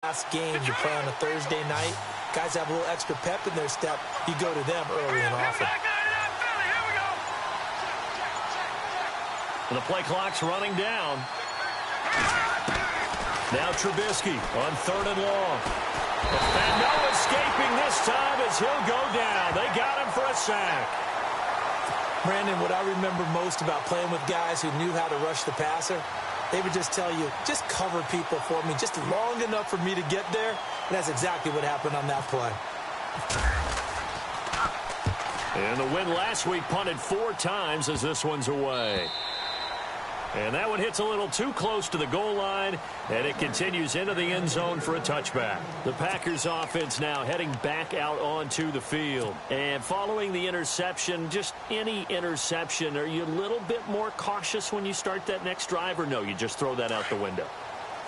last games you play on a Thursday night, guys have a little extra pep in their step. You go to them early and often. The play clock's running down. Now Trubisky on 3rd and long. And no escaping this time as he'll go down. They got him for a sack. Brandon, what I remember most about playing with guys who knew how to rush the passer, they would just tell you, just cover people for me, just long enough for me to get there. And that's exactly what happened on that play. And the win last week punted 4 times as this one's away. And that one hits a little too close to the goal line, and it continues into the end zone for a touchback. The Packers offense now heading back out onto the field. And following the interception, just any interception, are you a little bit more cautious when you start that next drive, or no, you just throw that out the window?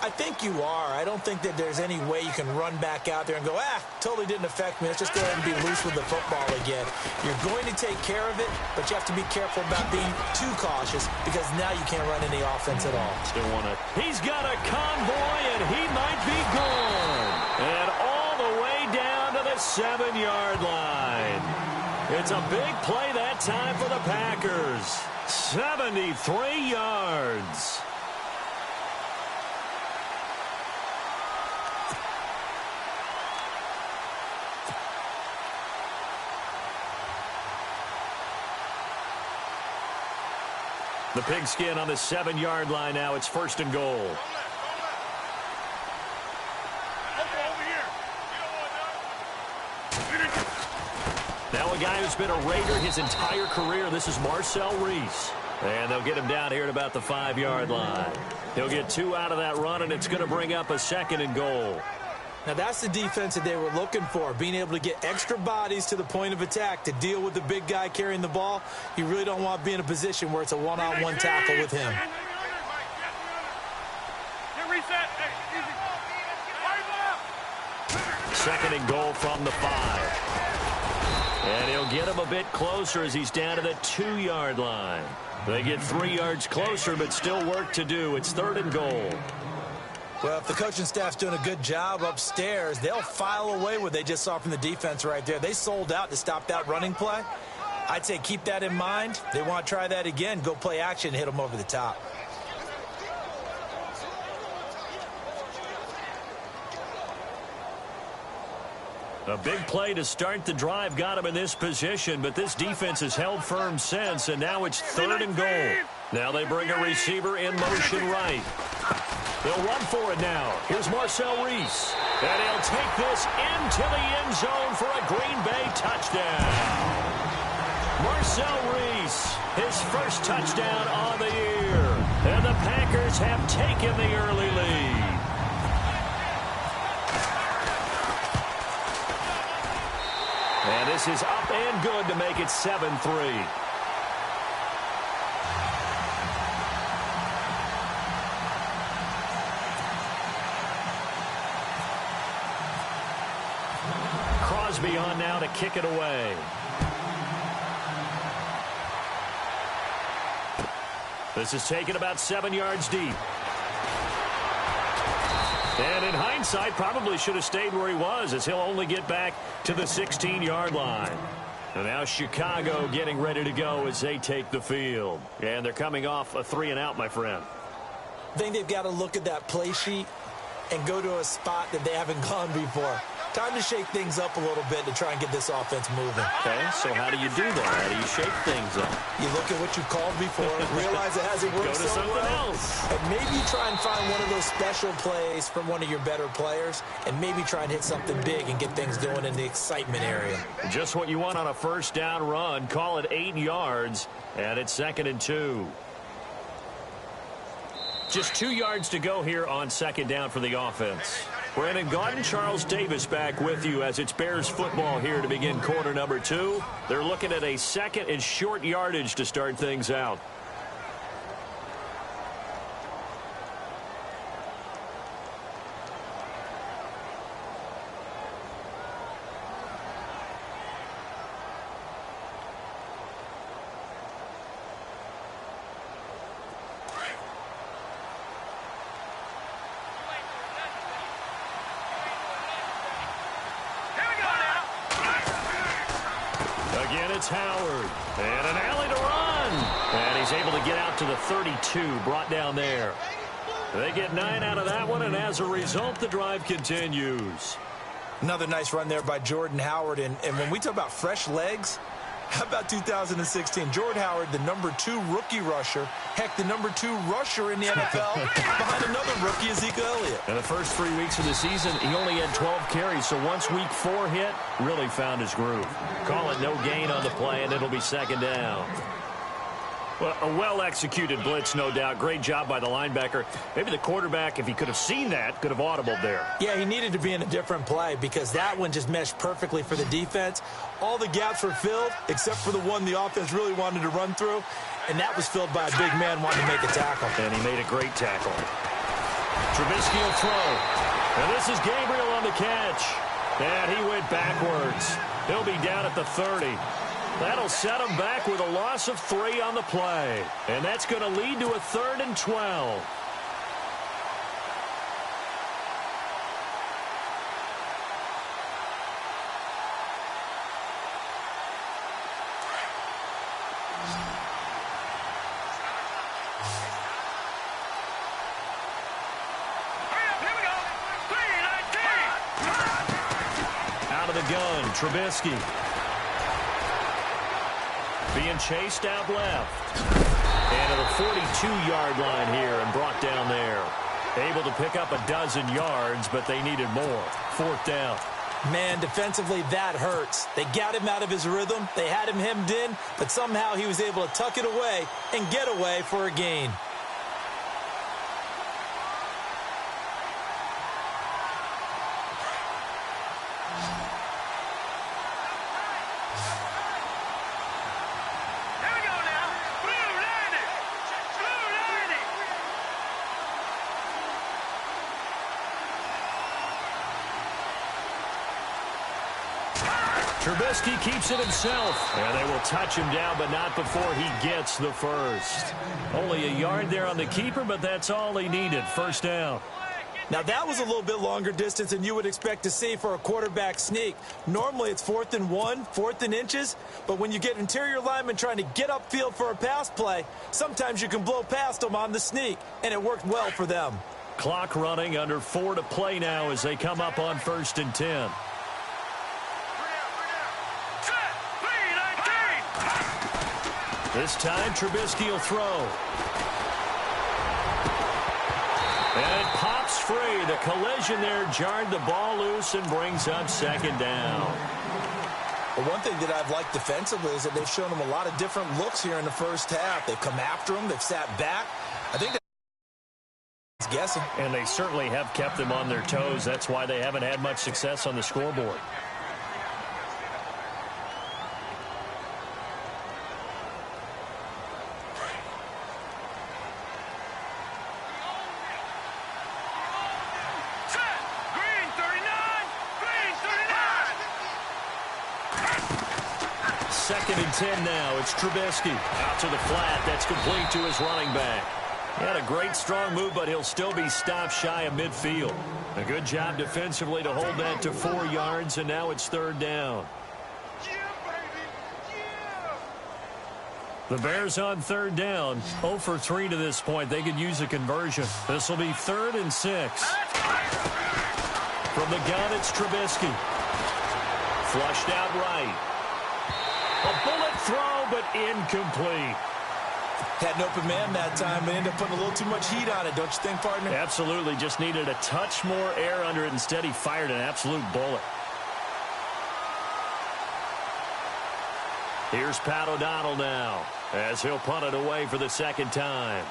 I think you are. I don't think that there's any way you can run back out there and go, totally didn't affect me. Let's just go ahead and be loose with the football again. You're going to take care of it, but you have to be careful about being too cautious because now you can't run any offense at all. Still want to. He's got a convoy, and he might be gone. And all the way down to the 7-yard line. It's a big play that time for the Packers. 73 yards. The pigskin on the 7-yard line now. It's 1st and goal. Now a guy who's been a Raider his entire career. This is Marcel Reese. And they'll get him down here at about the 5-yard line. He'll get 2 out of that run, and it's going to bring up a 2nd and goal. Now, that's the defense that they were looking for, being able to get extra bodies to the point of attack to deal with the big guy carrying the ball. You really don't want to be in a position where it's a one-on-one tackle with him. Second and goal from the 5. And he'll get him a bit closer as he's down to the 2-yard line. They get 3 yards closer, but still work to do. It's 3rd and goal. Well, if the coaching staff's doing a good job upstairs, they'll file away what they just saw from the defense right there. They sold out to stop that running play. I'd say keep that in mind. They want to try that again. Go play action, hit them over the top. A big play to start the drive got him in this position, but this defense has held firm since, and now it's 3rd and goal. Now they bring a receiver in motion right. They'll run for it now. Here's Marcel Reese. And he'll take this into the end zone for a Green Bay touchdown. Marcel Reese, his first touchdown on the year. And the Packers have taken the early lead. And this is up and good to make it 7-3. Crosby on now to kick it away. This is taken about 7 yards deep. And in hindsight, probably should have stayed where he was, as he'll only get back to the 16-yard line. And now Chicago getting ready to go as they take the field. And they're coming off a 3-and-out, my friend. I think they've got to look at that play sheet and go to a spot that they haven't gone before. Time to shake things up a little bit to try and get this offense moving. Okay, so how do you do that? How do you shake things up? You look at what you called before, realize it hasn't worked so well, and maybe try and find one of those special plays from one of your better players, and maybe try and hit something big and get things going in the excitement area. Just what you want on a first down run. Call it 8 yards, and it's 2nd and 2. Just 2 yards to go here on 2nd down for the offense. Brandon Gaudin, Charles Davis back with you as it's Bears football here to begin quarter number 2. They're looking at a 2nd and short yardage to start things out. Again, it's Howard. And an alley to run. And he's able to get out to the 32, brought down there. They get 9 out of that one, and as a result, the drive continues. Another nice run there by Jordan Howard. And when we talk about fresh legs, how about 2016? Jordan Howard, the #2 rookie rusher. Heck, the #2 rusher in the NFL behind another rookie, Ezekiel Elliott. In the first 3 weeks of the season, he only had 12 carries. So once week 4 hit, really found his groove. Call it no gain on the play, and it'll be second down. Well, a well-executed blitz, no doubt. Great job by the linebacker. Maybe the quarterback, if he could have seen that, could have audibled there. Yeah, he needed to be in a different play because that one just meshed perfectly for the defense. All the gaps were filled except for the one the offense really wanted to run through, and that was filled by a big man wanting to make a tackle. And he made a great tackle. Trubisky will throw. And this is Gabriel on the catch. And he went backwards. He'll be down at the 30. That'll set him back with a loss of 3 on the play. And that's going to lead to a 3rd and 12. Out of the gun, Trubisky. Being chased out left. And to the 42-yard line here and brought down there. Able to pick up a dozen yards, but they needed more. 4th down. Man, defensively, that hurts. They got him out of his rhythm. They had him hemmed in, but somehow he was able to tuck it away and get away for a gain. Trubisky keeps it himself. And they will touch him down, but not before he gets the first. Only a yard there on the keeper, but that's all he needed. 1st down. Now, that was a little bit longer distance than you would expect to see for a quarterback sneak. Normally, it's 4th and 1, 4th and inches. But when you get interior linemen trying to get upfield for a pass play, sometimes you can blow past them on the sneak, and it worked well for them. Clock running, under 4 to play now as they come up on 1st and 10. This time, Trubisky will throw. And it pops free. The collision there jarred the ball loose and brings up 2nd down. Well, one thing that I've liked defensively is that they've shown him a lot of different looks here in the first half. They've come after him. They've sat back. I think that's guessing. And they certainly have kept them on their toes. That's why they haven't had much success on the scoreboard. Second and 10 now. It's Trubisky. Out to the flat. That's complete to his running back. He had a great strong move, but he'll still be stopped shy of midfield. A good job defensively to hold that to 4 yards, and now it's 3rd down. The Bears on 3rd down. 0 for 3 to this point. They could use a conversion. This will be 3rd and 6. From the gun, it's Trubisky. Flushed out right. A bullet throw, but incomplete. Had an open man that time, but ended up putting a little too much heat on it, don't you think, partner? Absolutely. Just needed a touch more air under it. Instead, he fired an absolute bullet. Here's Pat O'Donnell now, as he'll punt it away for the 2nd time.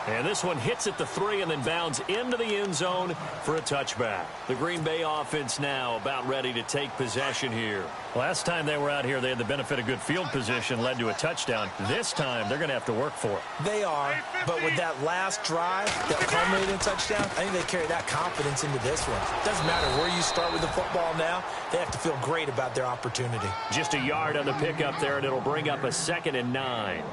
And this one hits at the 3 and then bounds into the end zone for a touchback. The Green Bay offense now about ready to take possession here. Last time they were out here, they had the benefit of good field position, led to a touchdown. This time, they're going to have to work for it. They are, but with that last drive that culminated in a touchdown, I think they carry that confidence into this one. Doesn't matter where you start with the football now, they have to feel great about their opportunity. Just a yard on the pickup there, and it'll bring up a 2nd and 9.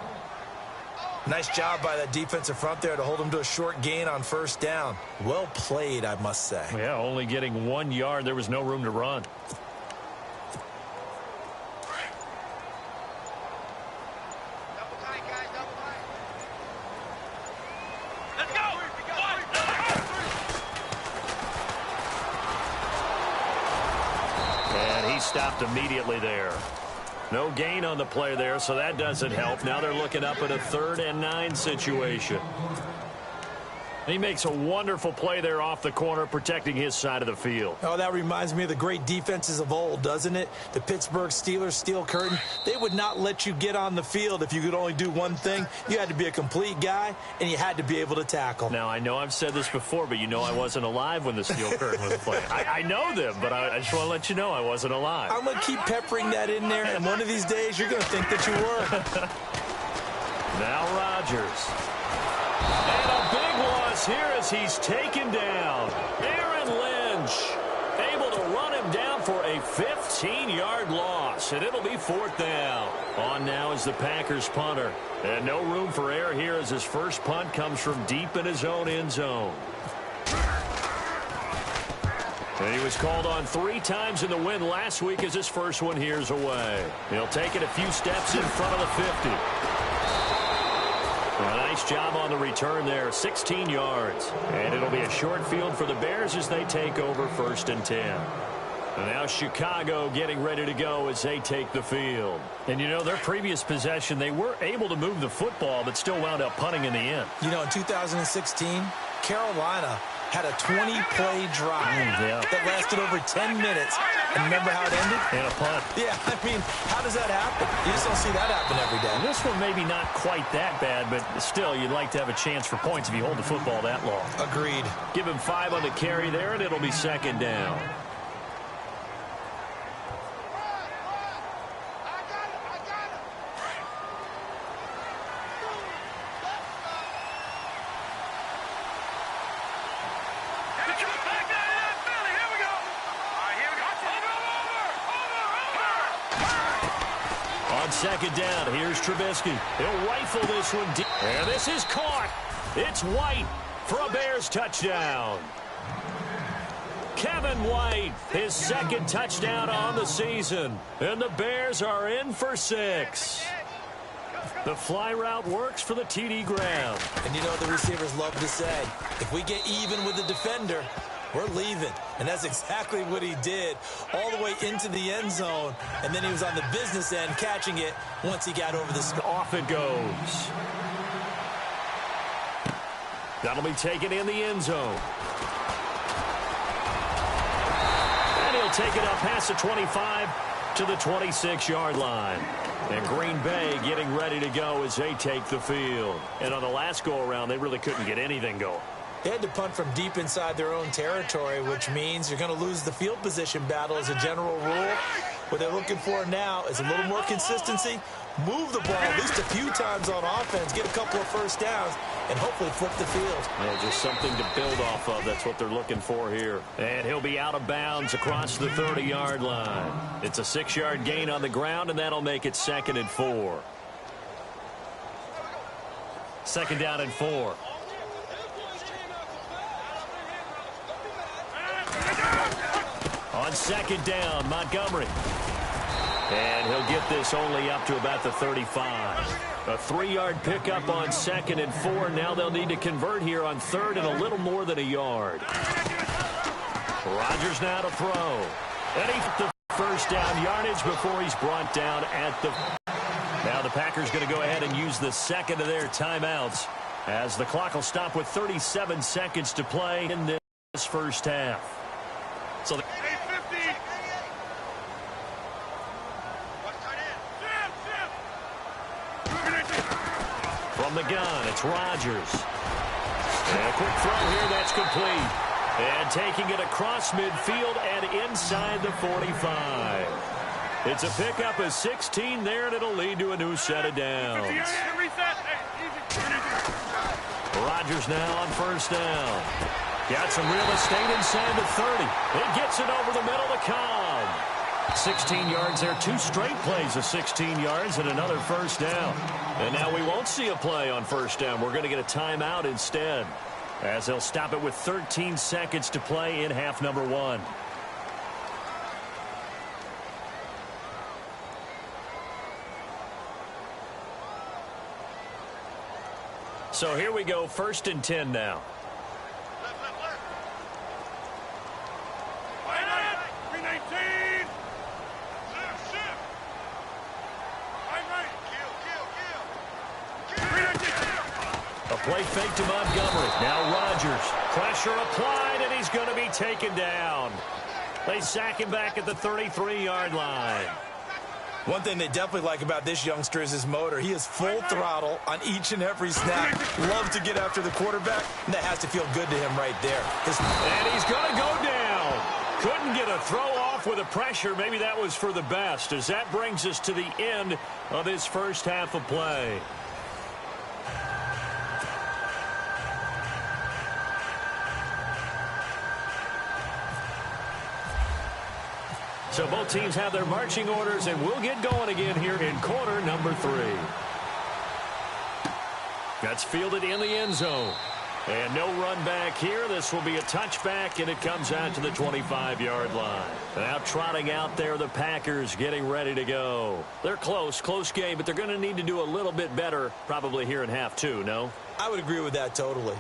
Nice job by that defensive front there to hold him to a short gain on first down. Well played, I must say. Yeah, only getting 1 yard. There was no room to run. Stopped immediately there. No gain on the play there, so that doesn't help. Now they're looking up at a 3rd and 9 situation. He makes a wonderful play there off the corner, protecting his side of the field. Oh, that reminds me of the great defenses of old, doesn't it? The Pittsburgh Steelers, Steel Curtain, they would not let you get on the field if you could only do one thing. You had to be a complete guy, and you had to be able to tackle. Now, I know I've said this before, but you know I wasn't alive when the Steel Curtain was playing. I know them, but I just want to let you know I wasn't alive. I'm going to keep peppering that in there, and one of these days you're going to think that you were. Now Rodgers. And a big loss here as he's taken down. Aaron Lynch able to run him down for a 15-yard loss, and it'll be 4th down. On now is the Packers punter. And no room for error here as his first punt comes from deep in his own end zone. And he was called on 3 times in the win last week as his first one here's away. He'll take it a few steps in front of the 50. A nice job on the return there, 16 yards. And it'll be a short field for the Bears as they take over 1st and 10. And now Chicago getting ready to go as they take the field. And, you know, their previous possession, they were able to move the football, but still wound up punting in the end. You know, in 2016, Carolina had a 20-play drive that lasted over 10 minutes. And remember how it ended? And a punt. Yeah, I mean, how does that happen? You just don't see that happen every day. And this one maybe not quite that bad, but still, you'd like to have a chance for points if you hold the football that long. Agreed. Give him 5 on the carry there, and it'll be 2nd down. Second down, here's Trubisky. He'll rifle this one deep. And this is caught. It's White for a Bears touchdown. Kevin White, his 2nd touchdown on the season. And the Bears are in for 6. The fly route works for the TD Graham. And you know the receivers love to say, if we get even with the defender, we're leaving. And that's exactly what he did, all the way into the end zone. And then he was on the business end catching it once he got over the score. Off it goes. That'll be taken in the end zone. And he'll take it up past the 25 to the 26-yard line. And Green Bay getting ready to go as they take the field. And on the last go-around, they really couldn't get anything going. They had to punt from deep inside their own territory, which means you're going to lose the field position battle as a general rule. What they're looking for now is a little more consistency, move the ball at least a few times on offense, get a couple of first downs, and hopefully flip the field. Yeah, just something to build off of. That's what they're looking for here. And he'll be out of bounds across the 30-yard line. It's a 6-yard gain on the ground, and that'll make it 2nd and 4. 2nd down and 4. On 2nd down, Montgomery. And he'll get this only up to about the 35. A 3-yard pickup on 2nd and 4. Now they'll need to convert here on 3rd and a little more than a yard. Rodgers now to throw. And he the first down yardage before he's brought down at the... Now the Packers going to go ahead and use the 2nd of their timeouts as the clock will stop with 37 seconds to play in this first half. So from the gun, it's Rodgers. And a quick throw here, that's complete. And taking it across midfield and inside the 45. It's a pickup of 16 there, and it'll lead to a new set of downs. Rodgers now on first down. Got some real estate inside the 30. It gets it over the middle to Cobb. 16 yards there, 2 straight plays of 16 yards and another first down. And now we won't see a play on first down. We're going to get a timeout instead, as they'll stop it with 13 seconds to play in half number 1. So here we go, 1st and 10 now. A play fake to Montgomery. Now Rodgers. Pressure applied, and he's going to be taken down. They sack him back at the 33-yard line. One thing they definitely like about this youngster is his motor. He is full throttle on each and every snap. Love to get after the quarterback, and that has to feel good to him right there. And he's going to go down. Couldn't get a throw off with the pressure. Maybe that was for the best, as that brings us to the end of his first half of play. So both teams have their marching orders, and we'll get going again here in quarter number 3. That's fielded in the end zone. And no run back here. This will be a touchback, and it comes out to the 25-yard line. Now trotting out there, the Packers getting ready to go. They're close game, but they're going to need to do a little bit better probably here in half 2, no? I would agree with that totally.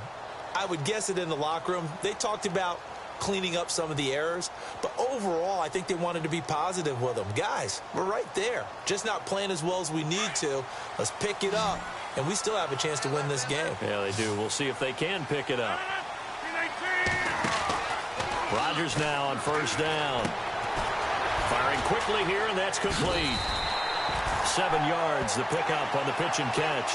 I would guess it in the locker room. They talked about cleaning up some of the errors, but overall I think they wanted to be positive with them. Guys, we're right there, just not playing as well as we need to. Let's pick it up, and we still have a chance to win this game. Yeah, they do. We'll see if they can pick it up. Rodgers now on first down, firing quickly here, and that's complete. 7 yards, the pickup on the pitch and catch.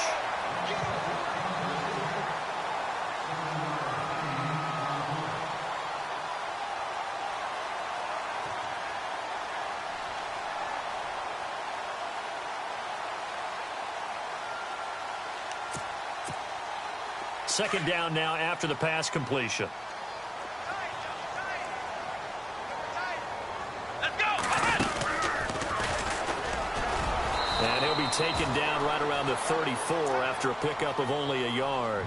Second down now after the pass completion. And he'll be taken down right around the 34 after a pickup of only a yard.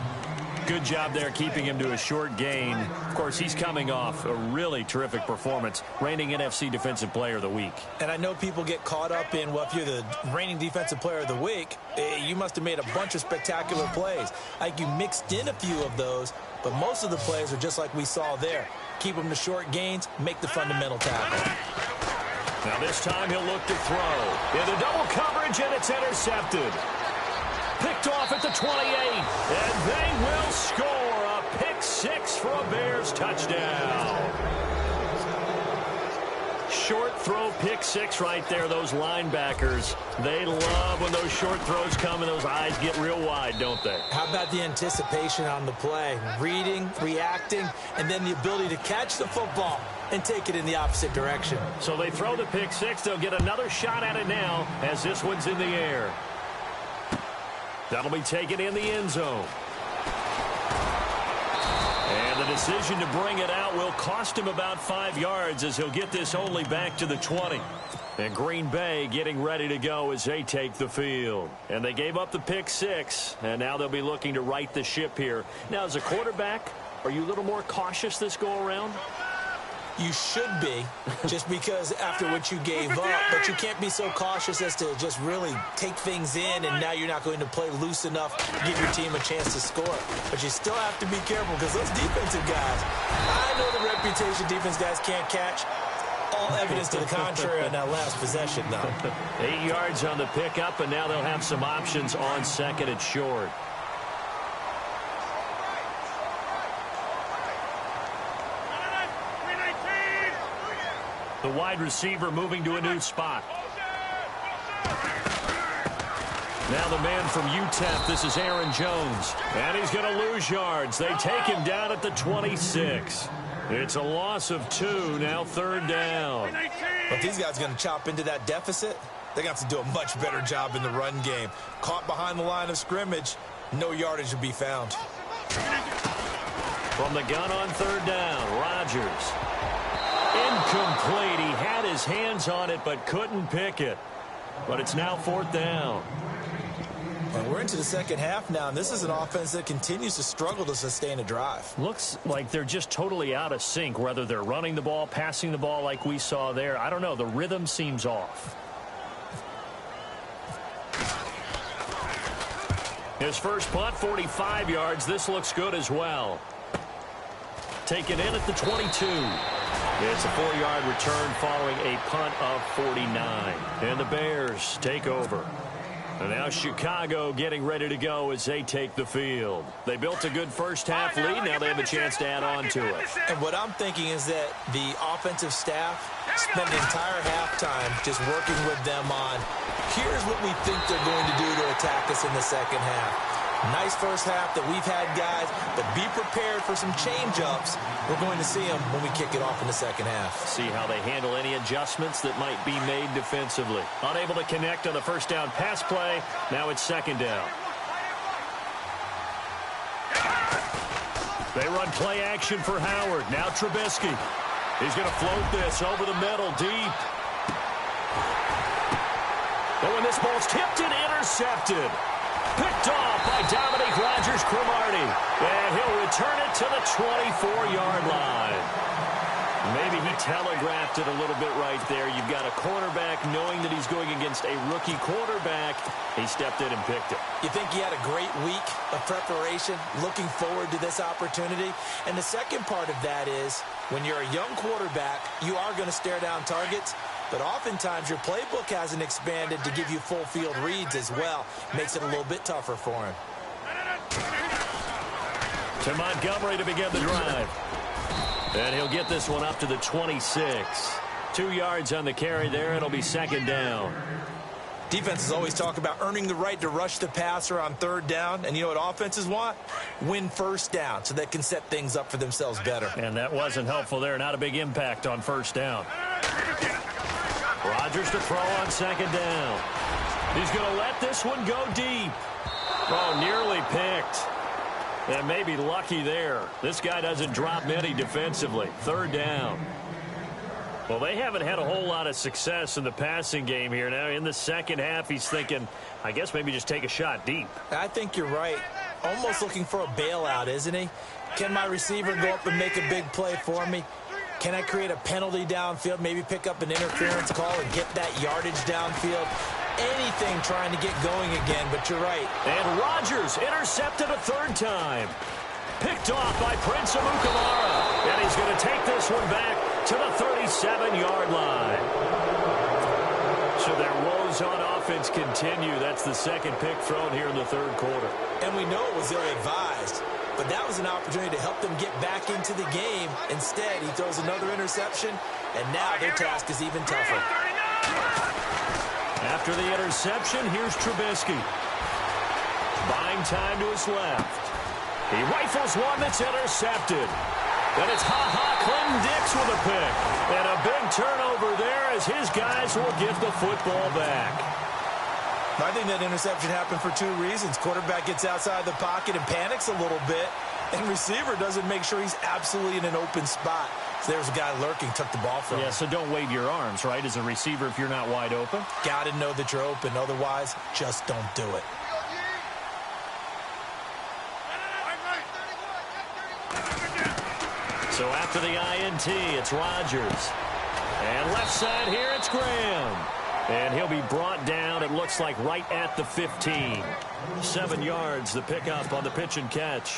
Good job there keeping him to a short gain. Of course, he's coming off a really terrific performance, reigning NFC Defensive Player of the Week. And I know people get caught up in, well, if you're the reigning Defensive Player of the Week, you must have made a bunch of spectacular plays. Like you mixed in a few of those, but most of the plays are just like we saw there. Keep them to short gains, make the fundamental tackle. Now this time he'll look to throw. Into double coverage, and it's intercepted. Picked off at the 28, and they will score a pick 6 for a Bears touchdown. Short throw pick 6 right there. Those linebackers, they love when those short throws come and those eyes get real wide, don't they? How about the anticipation on the play? Reading, reacting, and then the ability to catch the football and take it in the opposite direction. So they throw the pick 6. They'll get another shot at it now as this one's in the air. That'll be taken in the end zone. And the decision to bring it out will cost him about 5 yards, as he'll get this only back to the 20. And Green Bay getting ready to go as they take the field. And they gave up the pick 6, and now they'll be looking to right the ship here. Now, as a quarterback, are you a little more cautious this go-around? You should be, just because after what you gave up, but you can't be so cautious as to just really take things in, and now you're not going to play loose enough to give your team a chance to score. But you still have to be careful, because those defensive guys, I know the reputation defense guys can't catch. All evidence to the contrary on that last possession, though. 8 yards on the pickup, and now they'll have some options on second and short. The wide receiver moving to a new spot. Now the man from UTEP, this is Aaron Jones. And he's going to lose yards. They take him down at the 26. It's a loss of 2, now third down. But these guys are going to chop into that deficit. They're going to have to do a much better job in the run game. Caught behind the line of scrimmage, no yardage to be found. From the gun on third down, Rodgers. Incomplete. He had his hands on it but couldn't pick it. But it's now 4th down. And we're into the second half now, and this is an offense that continues to struggle to sustain a drive. Looks like they're just totally out of sync, whether they're running the ball, passing the ball like we saw there. I don't know. The rhythm seems off. His first punt, 45 yards. This looks good as well. Taken in at the 22. It's a 4-yard return following a punt of 49. And the Bears take over. And now Chicago getting ready to go as they take the field. They built a good first-half lead. Now they have a chance to add on to it. And what I'm thinking is that the offensive staff spent the entire halftime just working with them on, here's what we think they're going to do to attack us in the second half. Nice first half that we've had, guys, but be prepared for some change-ups. We're going to see them when we kick it off in the second half. See how they handle any adjustments that might be made defensively. Unable to connect on the first down pass play. Now it's second down. They run play action for Howard. Now Trubisky. He's going to float this over the middle, deep. But when this ball's tipped and intercepted. Picked off by Dominique Rodgers-Cromartie. And he'll return it to the 24-yard line. Maybe he telegraphed it a little bit right there. You've got a cornerback knowing that he's going against a rookie quarterback. He stepped in and picked it. You think he had a great week of preparation, looking forward to this opportunity? And the second part of that is, when you're a young quarterback, you are going to stare down targets. But oftentimes your playbook hasn't expanded to give you full field reads as well. Makes it a little bit tougher for him. To Montgomery to begin the drive. And he'll get this one up to the 26. 2 yards on the carry there. It'll be second down. Defenses always talk about earning the right to rush the passer on third down. And you know what offenses want? Win first down so they can set things up for themselves better. And that wasn't helpful there. Not a big impact on first down. Rodgers to throw on second down. He's going to let this one go deep. Oh, nearly picked. And maybe lucky there. This guy doesn't drop many defensively. Third down. Well, they haven't had a whole lot of success in the passing game here. Now, in the second half, he's thinking, I guess maybe just take a shot deep. I think you're right. Almost looking for a bailout, isn't he? Can my receiver go up and make a big play for me? Can I create a penalty downfield, maybe pick up an interference call and get that yardage downfield? Anything trying to get going again, but you're right. And Rodgers intercepted a third time. Picked off by Prince Amukamara. And he's going to take this one back to the 37-yard line. So their woes on offense continue. That's the second pick thrown here in the third quarter. And we know it was ill-advised. But that was an opportunity to help them get back into the game. Instead, he throws another interception, and now their task is even tougher. After the interception, here's Trubisky. Buying time to his left. He rifles one that's intercepted. Then it's Clinton Dix with a pick. And a big turnover there as his guys will get the football back. I think that interception happened for two reasons. Quarterback gets outside the pocket and panics a little bit, and receiver doesn't make sure he's absolutely in an open spot. So there's a guy lurking, took the ball from him. Yeah, so don't wave your arms, right, as a receiver if you're not wide open. Got to know that you're open. Otherwise, just don't do it. So after the INT, it's Rodgers. And left side here, it's Graham. And he'll be brought down, it looks like, right at the 15. 7 yards, the pickup on the pitch and catch.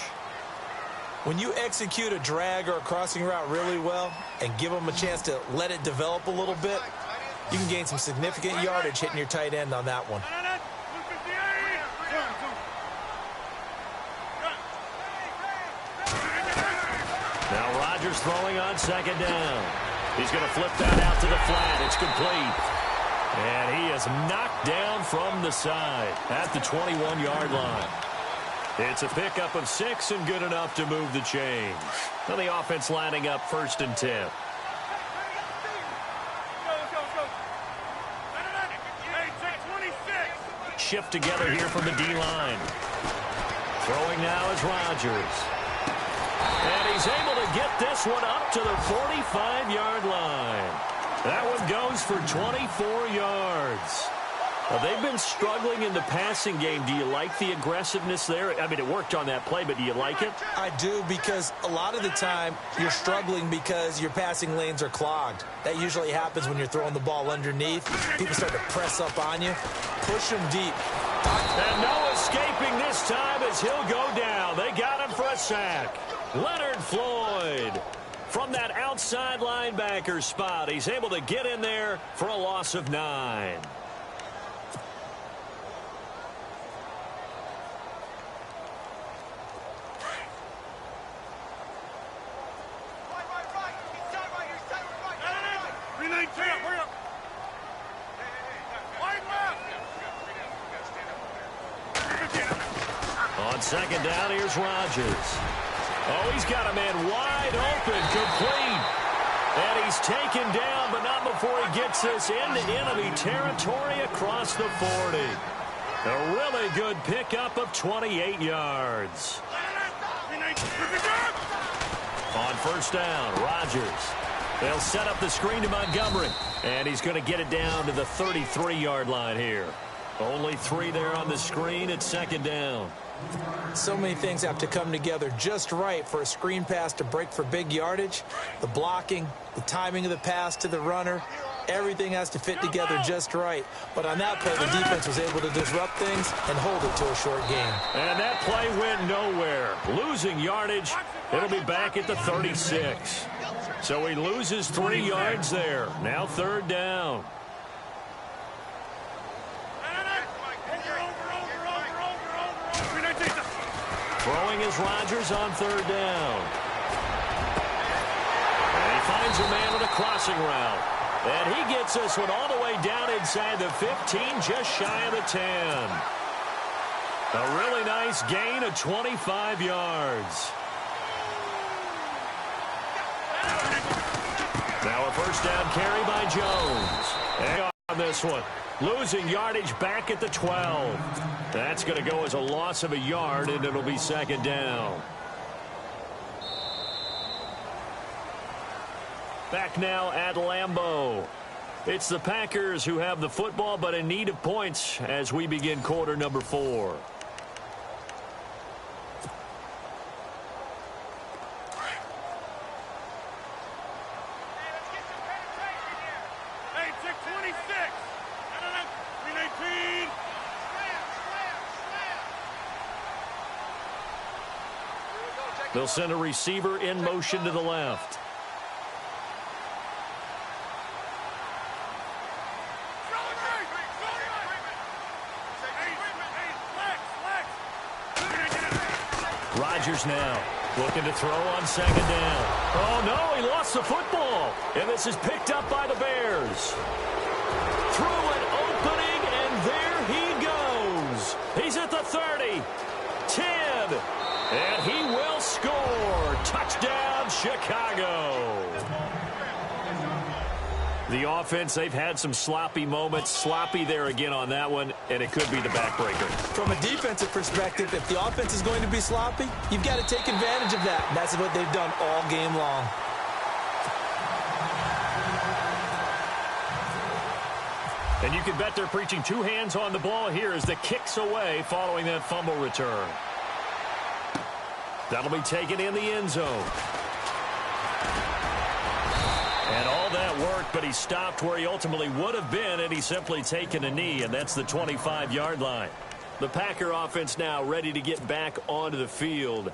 When you execute a drag or a crossing route really well and give them a chance to let it develop a little bit, you can gain some significant yardage hitting your tight end on that one. Now Rodgers throwing on second down. He's going to flip that out to the flat. It's complete. And he is knocked down from the side at the 21-yard line. It's a pickup of 6 and good enough to move the chains. Now the offense lining up 1st and 10. Shift together here from the D-line. Throwing now is Rodgers. And he's able to get this one up to the 45-yard line. That one goes for 24 yards. They've been struggling in the passing game. Do you like the aggressiveness there? I mean, it worked on that play, but do you like it? I do, because a lot of the time you're struggling because your passing lanes are clogged. That usually happens when you're throwing the ball underneath. People start to press up on you. Push them deep. And no escaping this time as he'll go down. They got him for a sack. Leonard Floyd from that outside linebacker spot. He's able to get in there for a loss of 9. On second down, here's Rodgers. Oh, he's got a man wide open, complete. And he's taken down, but not before he gets this into enemy territory across the 40. A really good pickup of 28 yards. On first down, Rodgers. They'll set up the screen to Montgomery. And he's going to get it down to the 33-yard line here. Only 3 there on the screen at second down. So many things have to come together just right for a screen pass to break for big yardage. The blocking, the timing of the pass to the runner, everything has to fit together just right. But on that play, the defense was able to disrupt things and hold it to a short game. And that play went nowhere. Losing yardage, it'll be back at the 36. So he loses 3 yards there. Now third down. Throwing is Rodgers on third down. And he finds a man with a crossing route. And he gets this one all the way down inside the 15, just shy of the 10. A really nice gain of 25 yards. Now a first down carry by Jones. And on this one, losing yardage back at the 12. That's going to go as a loss of a yard, and it'll be second down. Back now at Lambeau. It's the Packers who have the football, but in need of points as we begin quarter number 4. They'll send a receiver in motion to the left. Rodgers now looking to throw on second down. Oh, no, he lost the football. And this is picked up by the Bears. Through an opening, and there he goes. He's at the 30, 10, and he will score. Touchdown, Chicago. The offense, they've had some sloppy moments. Sloppy there again on that one, and it could be the backbreaker. From a defensive perspective, if the offense is going to be sloppy, you've got to take advantage of that. And that's what they've done all game long. And you can bet they're preaching 2 hands on the ball here as the kick's away following that fumble return. That'll be taken in the end zone. And all that worked, but he stopped where he ultimately would have been, and he's simply taken a knee, and that's the 25-yard line. The Packer offense now ready to get back onto the field.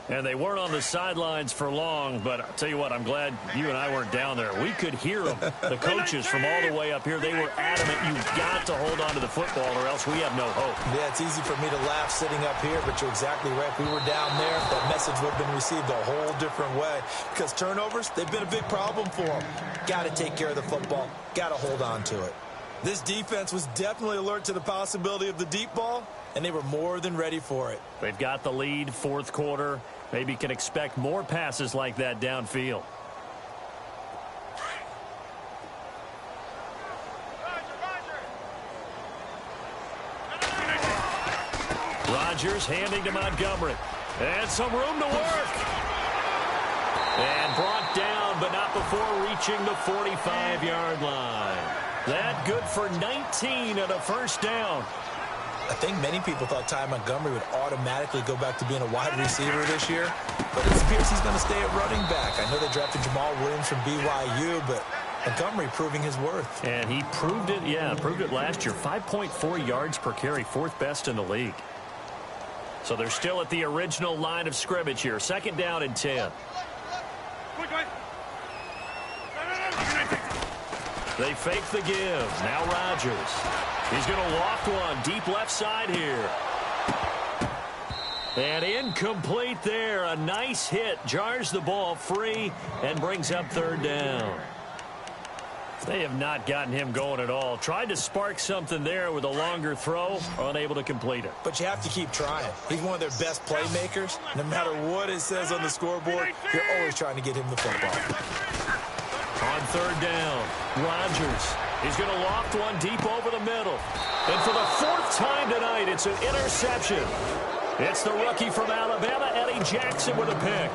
And they weren't on the sidelines for long, but I'll tell you what, I'm glad you and I weren't down there. We could hear them. The coaches from all the way up here, they were adamant, you've got to hold on to the football or else we have no hope. Yeah, it's easy for me to laugh sitting up here, but you're exactly right. If we were down there, that message would have been received a whole different way. Because turnovers, they've been a big problem for them. Got to take care of the football. Got to hold on to it. This defense was definitely alert to the possibility of the deep ball, and they were more than ready for it. They've got the lead, fourth quarter. Maybe can expect more passes like that downfield. Rodgers handing to Montgomery. And some room to work. And brought down, but not before reaching the 45-yard line. That good for 19 and a first down. I think many people thought Ty Montgomery would automatically go back to being a wide receiver this year, but it appears he's going to stay at running back. I know they drafted Jamal Williams from BYU, but Montgomery proving his worth. And he proved it, proved it last year. 5.4 yards per carry, fourth best in the league. So they're still at the original line of scrimmage here. Second down and 10. They fake the give. Now Rodgers. He's going to loft one deep left side here. And incomplete there. A nice hit. Jars the ball free and brings up third down. They have not gotten him going at all. Tried to spark something there with a longer throw. Unable to complete it. But you have to keep trying. He's one of their best playmakers. No matter what it says on the scoreboard, you're always trying to get him the football. On third down, Rodgers. He's going to loft one deep over the middle. And for the fourth time tonight, it's an interception. It's the rookie from Alabama, Eddie Jackson, with a pick.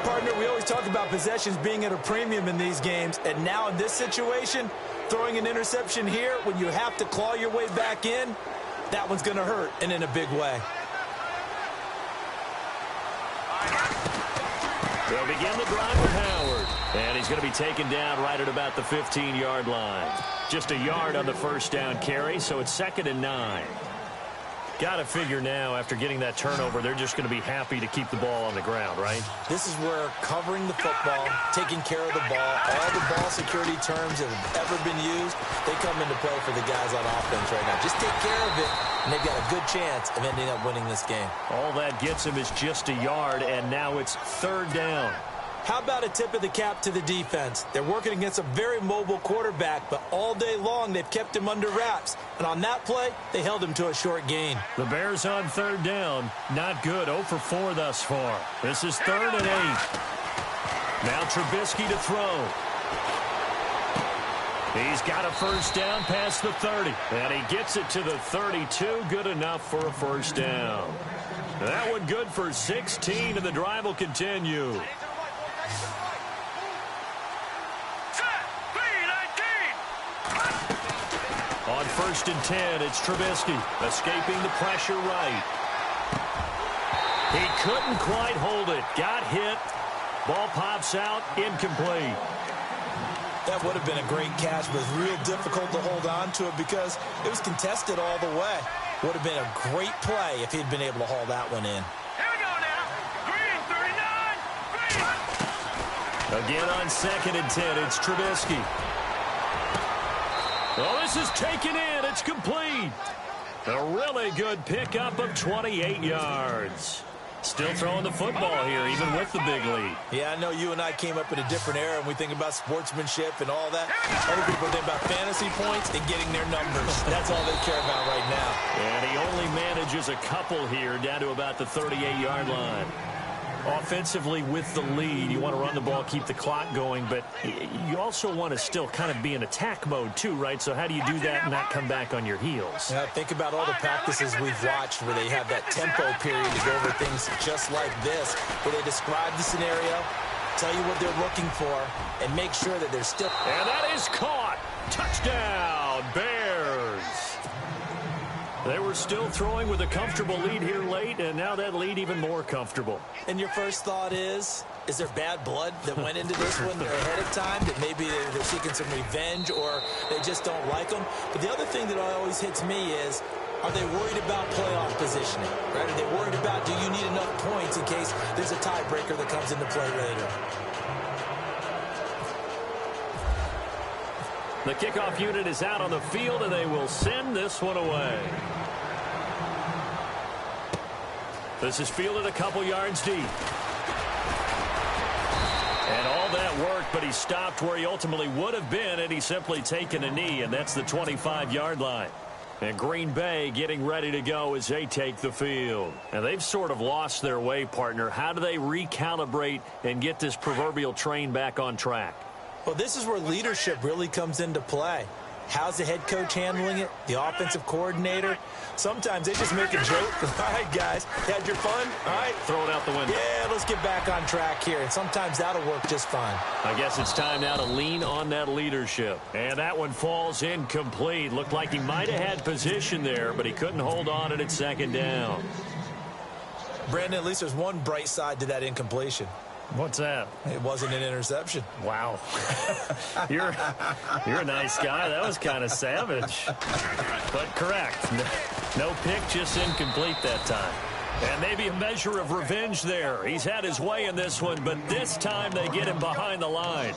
Partner, we always talk about possessions being at a premium in these games. And now in this situation, throwing an interception here when you have to claw your way back in, that one's going to hurt, and in a big way. They'll begin the drive with Howard. And he's going to be taken down right at about the 15-yard line. Just a yard on the first down carry, so it's 2nd and 9. Got to figure now, after getting that turnover, they're just going to be happy to keep the ball on the ground, right? This is where covering the football, taking care of the ball, all the ball security terms that have ever been used, they come into play for the guys on offense right now. Just take care of it, and they've got a good chance of ending up winning this game. All that gets him is just a yard, and now it's third down. How about a tip of the cap to the defense? They're working against a very mobile quarterback, but all day long they've kept him under wraps. And on that play, they held him to a short gain. The Bears on third down. Not good. 0 for 4 thus far. This is 3rd and 8. Now Trubisky to throw. He's got a first down past the 30. And he gets it to the 32. Good enough for a first down. That one good for 16, and the drive will continue. On 1st and 10, it's Trubisky escaping the pressure right. He couldn't quite hold it. Got hit. Ball pops out. Incomplete. That would have been a great catch, but it's real difficult to hold on to it because it was contested all the way. Would have been a great play if he'd been able to haul that one in. Here we go now. 3 and 39. Again on 2nd and 10, it's Trubisky. Oh, this is taken in. It's complete. A really good pickup of 28 yards. Still throwing the football here, even with the big lead. Yeah, I know you and I came up in a different era, and we think about sportsmanship and all that. Other people think about fantasy points and getting their numbers. That's all they care about right now. And he only manages a couple here, down to about the 38-yard line. Offensively, with the lead, you want to run the ball, keep the clock going, but you also want to still kind of be in attack mode too, right? So how do you do that and not come back on your heels? Yeah, think about all the practices we've watched where they have that tempo period to go over things just like this, where they describe the scenario, tell you what they're looking for, and make sure that they're still... And that is caught. Touchdown, Bears. They were still throwing with a comfortable lead here late, and now that lead even more comfortable. And your first thought is there bad blood that went into this one ahead of time, that maybe they're seeking some revenge or they just don't like them? But the other thing that always hits me is, are they worried about playoff positioning? Right? Are they worried about, do you need enough points in case there's a tiebreaker that comes into play later? The kickoff unit is out on the field, and they will send this one away. This is fielded a couple yards deep. And all that worked, but he stopped where he ultimately would have been had he simply taken a knee, and that's the 25-yard line. And Green Bay getting ready to go as they take the field. And they've sort of lost their way, partner. How do they recalibrate and get this proverbial train back on track? Well, this is where leadership really comes into play. How's the head coach handling it? The offensive coordinator? Sometimes they just make a joke. All right, guys, had your fun? All right. Throw it out the window. Yeah, let's get back on track here. And sometimes that'll work just fine. I guess it's time now to lean on that leadership. And that one falls incomplete. Looked like he might have had position there, but he couldn't hold on at second down. Brandon, at least there's one bright side to that incompletion. What's that? It wasn't an interception. Wow. You're a nice guy. That was kind of savage. But correct. No pick, just incomplete that time. And maybe a measure of revenge there. He's had his way in this one, but this time they get him behind the line.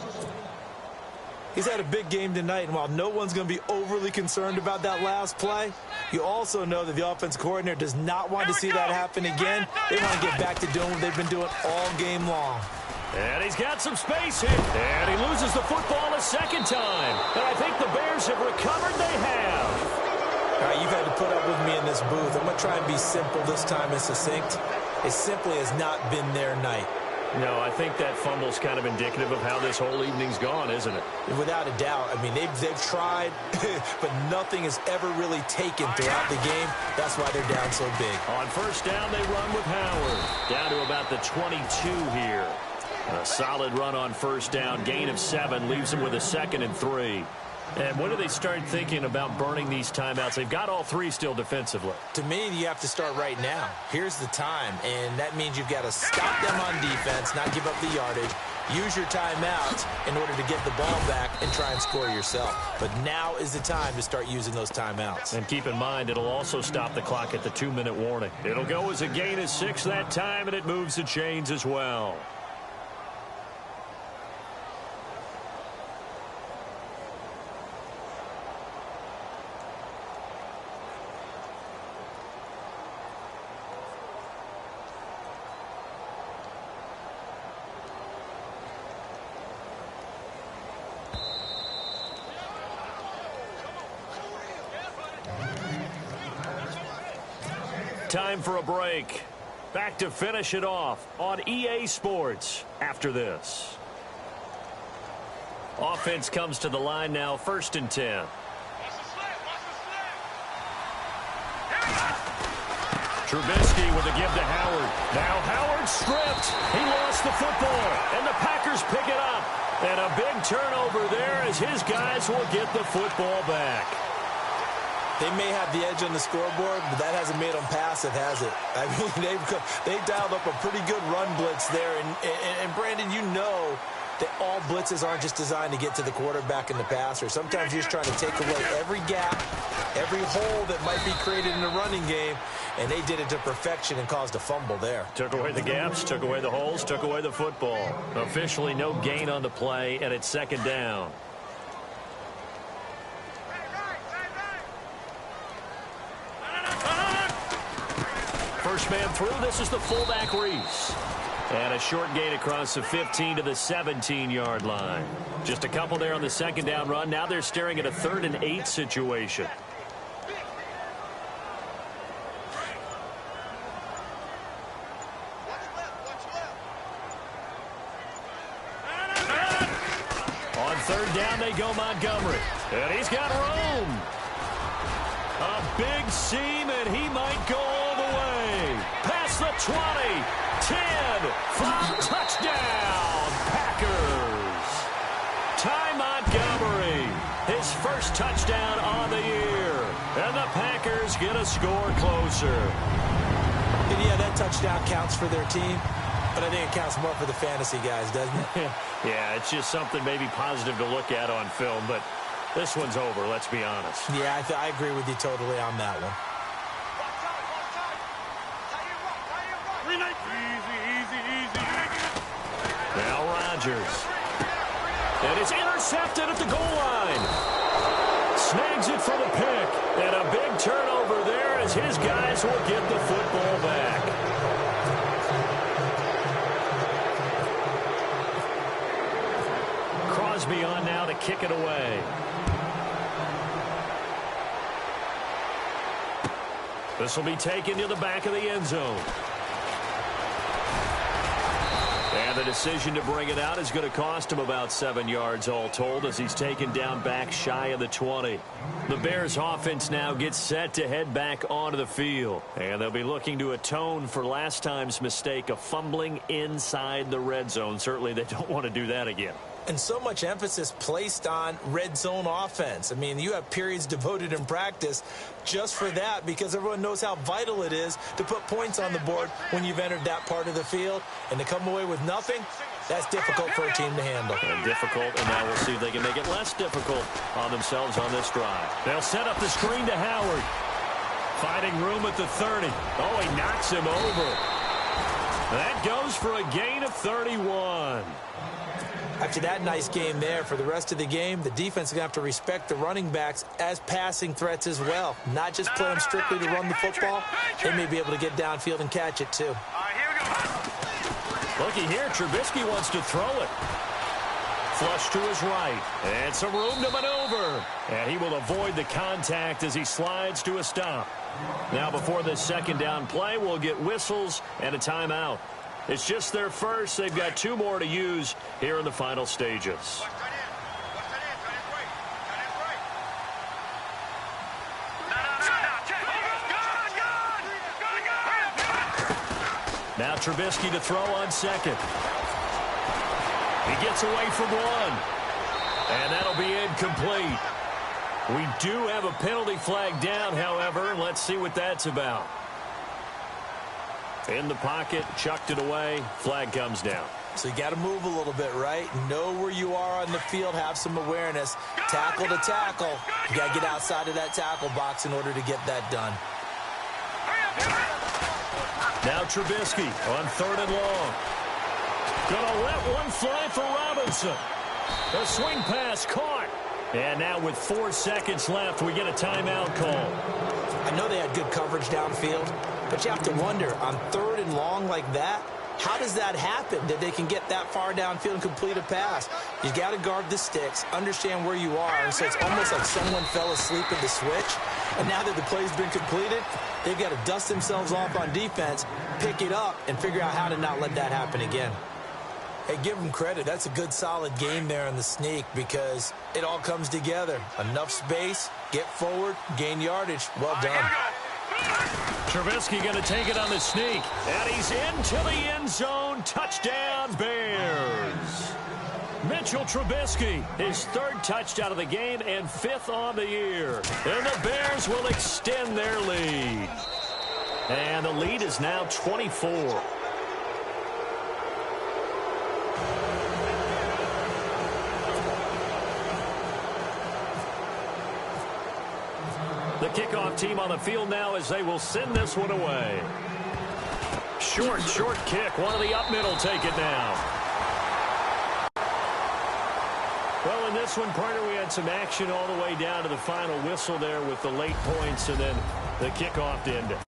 He's had a big game tonight, and while no one's going to be overly concerned about that last play, you also know that the offense coordinator does not want to see that happen again. They want to get back to doing what they've been doing all game long. And he's got some space here. And he loses the football a second time. And I think the Bears have recovered. They have. All right, you've had to put up with me in this booth. I'm going to try and be simple this time and succinct. It simply has not been their night. No, I think that fumble's kind of indicative of how this whole evening's gone, isn't it? Without a doubt. I mean, they've tried, but nothing has ever really taken throughout the game. That's why they're down so big. On first down, they run with Howard. Down to about the 22 here. A solid run on first down. Gain of 7 leaves them with a 2nd and 3. And when do they start thinking about burning these timeouts? They've got all 3 still defensively. To me, you have to start right now. Here's the time, and that means you've got to stop them on defense, not give up the yardage, use your timeouts in order to get the ball back and try and score yourself. But now is the time to start using those timeouts. And keep in mind, it'll also stop the clock at the 2-minute warning. It'll go as a gain of 6 that time, and it moves the chains as well. Time for a break. Back to finish it off on EA Sports after this. Offense comes to the line now, 1st and 10. Trubisky with a give to Howard. Now Howard stripped. He lost the football, and the Packers pick it up. And a big turnover there as his guys will get the football back. They may have the edge on the scoreboard, but that hasn't made them passive, has it? I mean, they dialed up a pretty good run blitz there. And Brandon, you know that all blitzes aren't just designed to get to the quarterback and the passer. Sometimes you're just trying to take away every gap, every hole that might be created in the running game, and they did it to perfection and caused a fumble there. Took away the gaps, took away the holes, took away the football. Officially no gain on the play, and it's 2nd down. First man through, this is the fullback Reese. And a short gain across the 15 to the 17-yard line. Just a couple there on the 2nd down run. Now they're staring at a 3rd and 8 situation. On 3rd down they go Montgomery. And he's got room. A big seam, and he might go all the way. Past the 20, 10, 5, touchdown, Packers. Ty Montgomery, his first touchdown on the year. And the Packers get a score closer. And yeah, that touchdown counts for their team, but I think it counts more for the fantasy guys, doesn't it? Yeah, it's just something maybe positive to look at on film, but this one's over, let's be honest. Yeah, I agree with you totally on that one. Now Rodgers. And it's intercepted at the goal line. Snags it for the pick. And a big turnover there as his guys will get the football back. Crosby on now to kick it away. This will be taken to the back of the end zone. And And the decision to bring it out is going to cost him about 7 yards all told as he's taken down back shy of the 20. The Bears offense now gets set to head back onto the field. And they'll be looking to atone for last time's mistake of fumbling inside the red zone. Certainly they don't want to do that again. And so much emphasis placed on red zone offense. I mean, you have periods devoted in practice just for that because everyone knows how vital it is to put points on the board when you've entered that part of the field. And to come away with nothing, that's difficult for a team to handle. And difficult, and now we'll see if they can make it less difficult on themselves on this drive. They'll set up the screen to Howard. Finding room at the 30. Oh, he knocks him over. That goes for a gain of 31. After that nice game there, for the rest of the game, the defense is going to have to respect the running backs as passing threats as well. Not just play them strictly to run the football. They may be able to get downfield and catch it, too. Looky here, Trubisky wants to throw it. Flush to his right. And some room to maneuver. And he will avoid the contact as he slides to a stop. Now before this second down play, we'll get whistles and a timeout. It's just their first. They've got 2 more to use here in the final stages. Now Trubisky to throw on second. He gets away from one. And that'll be incomplete. We do have a penalty flag down, however. Let's see what that's about. In the pocket, chucked it away, flag comes down. So you got to move a little bit, right? Know where you are on the field, have some awareness. Tackle to tackle. You got to get outside of that tackle box in order to get that done. Now Trubisky on 3rd and long. Gonna let one fly for Robinson. The swing pass caught. And now with 4 seconds left, we get a timeout call. I know they had good coverage downfield, but you have to wonder, on 3rd and long like that, how does that happen that they can get that far downfield and complete a pass? You got to guard the sticks, understand where you are. And so it's almost like someone fell asleep at the switch. And now that the play's been completed, they've got to dust themselves off on defense, pick it up, and figure out how to not let that happen again. Hey, give them credit. That's a good, solid game there in the sneak because it all comes together. Enough space, get forward, gain yardage. Well done. Trubisky going to take it on the sneak. And he's into the end zone. Touchdown, Bears. Mitchell Trubisky, his 3rd touchdown of the game and 5th on the year. And the Bears will extend their lead. And the lead is now 24. The kickoff team on the field now as they will send this one away. Short kick. One of the up middle take it now. Well, in this one, partner, we had some action all the way down to the final whistle there with the late points and then the kickoff to end it.